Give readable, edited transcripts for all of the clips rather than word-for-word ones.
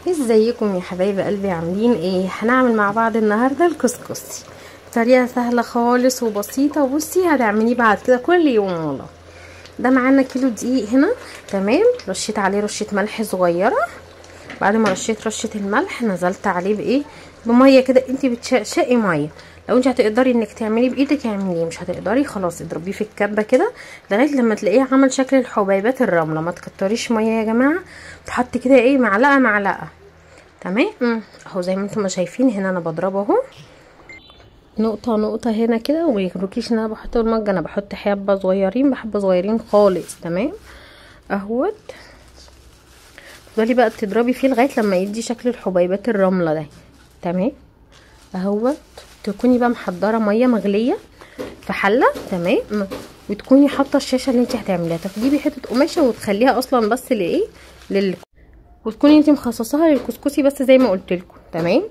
ازيكم يا حبايب قلبي؟ عاملين ايه؟ هنعمل مع بعض النهارده الكسكسي. طريقه سهله خالص وبسيطه، وبصي هتعمليه بعد كده كل يوم والله. ده معانا كيلو دقيق هنا، تمام. رشيت عليه رشه ملح صغيره. بعد ما رشيت رشه الملح نزلت عليه بايه، بميه كده. انت بتشقي ميه، لو انت هتقدري انك تعمليه بايدك اعمليه، مش هتقدري خلاص اضربيه في الكبه كده لغايه لما تلاقيه عمل شكل الحبيبات الرمله. ما تكتريش ميه يا جماعه، تحط كده ايه معلقه معلقه، تمام. اهو زي ما انتم ما شايفين هنا انا بضربه اهو نقطه نقطه هنا كده. وما يغركيش ان انا بحط المج، انا بحط حبه صغيرين بحبه صغيرين خالص، تمام. اهوت تفضلي بقى تضربي فيه لغايه لما يدي شكل الحبيبات الرمله ده، تمام. اهوت تكوني بقى محضره ميه مغليه في حله، تمام. وتكوني حاطه الشاشه اللي انت هتعمليها، تجيبي حته قماشه وتخليها اصلا بس لايه وتكوني انت مخصصاها للكسكسي بس زي ما قلت لكم، تمام.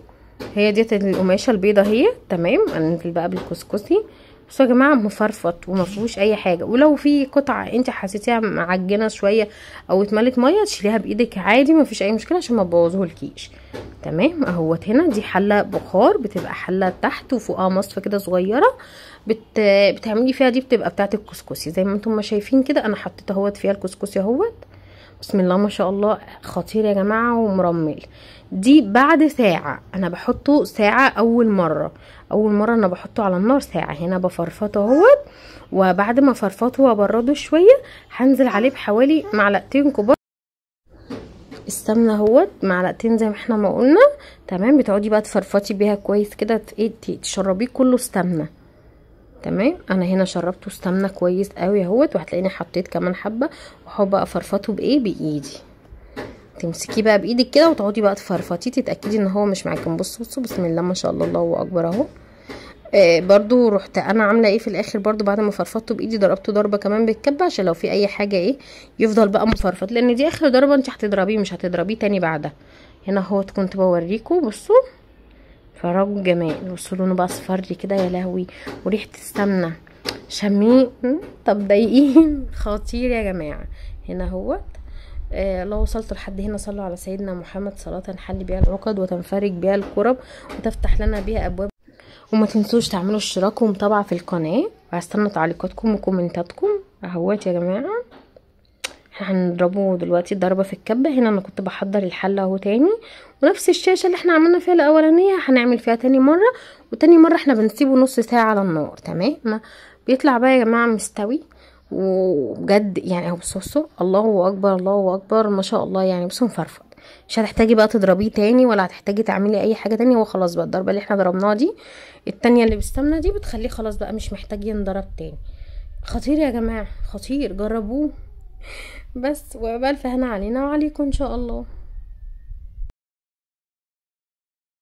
هي ديت القماشه البيضه هي، تمام. انزل بقى بالكسكسي. بصوا يا جماعه مفرفط وما فيهوش اي حاجه، ولو في قطعه انت حسيتيها معجنه شويه او اتملت ميه تشيليها بايدك عادي، ما فيش اي مشكله عشان ما تبوظهولكيش، تمام. اهوت هنا دي حله بخار، بتبقى حله تحت وفوقها مصفى كده صغيره بتعملي فيها، دي بتبقى بتاعه الكسكسي زي ما انتم ما شايفين كده. انا حطيت اهوت فيها الكسكسي اهوت، بسم الله ما شاء الله، خطير يا جماعه ومرمل. دي بعد ساعه، انا بحطه ساعه اول مره انا بحطه على النار ساعه. هنا بفرفطه اهوت، وبعد ما فرفطه وابرده شويه هنزل عليه بحوالي معلقتين كبار السمنه اهوت، معلقتين زي ما احنا ما قلنا، تمام. بتقعدي بقى تفرفطي بيها كويس كده، تشربيه كله سمنه، تمام. انا هنا شربته سمنه كويس قوي اهوت، وهتلاقيني حطيت كمان حبه. وهو بقى فرفطه بايدي، تمسكيه بقى بايدك كده وتقعدي بقى تفرفطيه، تتاكدي ان هو مش معاكم. بصوا بسم الله ما شاء الله، الله اكبر اهو. برضو رحت انا عامله ايه في الاخر، برضو بعد ما فرفطته بايدي ضربته ضربه كمان بالكبه عشان لو في اي حاجه ايه يفضل بقى مفرفط، لان دي اخر ضربه انت هتضربيه، مش هتضربيه تاني بعدها. هنا اهوت كنت بوريكم، بصوا فرجوا الجمال. بصوا لونه بقى اصفري كده، يا لهوي. وريحه السمنه شميه، طب ضايقين خطير يا جماعه. هنا اهوت لو وصلتوا لحد هنا صلوا على سيدنا محمد صلاة تنحل بيها العقد وتنفرج بيها الكرب وتفتح لنا بيها ابواب. وما تنسوش تعملوا اشتراك ومتابعه في القناه، وهستنى تعليقاتكم وكومنتاتكم اهوت يا جماعه. هنضربه دلوقتي ضربه في الكبه. هنا انا كنت بحضر الحله اهو تاني، ونفس الشاشه اللي احنا عملنا فيها الاولانيه هنعمل فيها تاني مره، وتاني مره احنا بنسيبه نص ساعه على النار، تمام. بيطلع بقى يا جماعه مستوي وبجد يعني. اهو بصوا الله اكبر الله اكبر ما شاء الله، يعني بصوا مفرفط. مش هتحتاجي بقى تضربيه تاني ولا هتحتاجي تعملي اي حاجه تانية. هو خلاص بقى الضربه اللي احنا ضربناها دي التانية اللي بالسمنه دي بتخليه خلاص بقى مش محتاج ينضرب تاني. خطير يا جماعه خطير، جربوه بس. وبألف هنا علينا وعليكم ان شاء الله.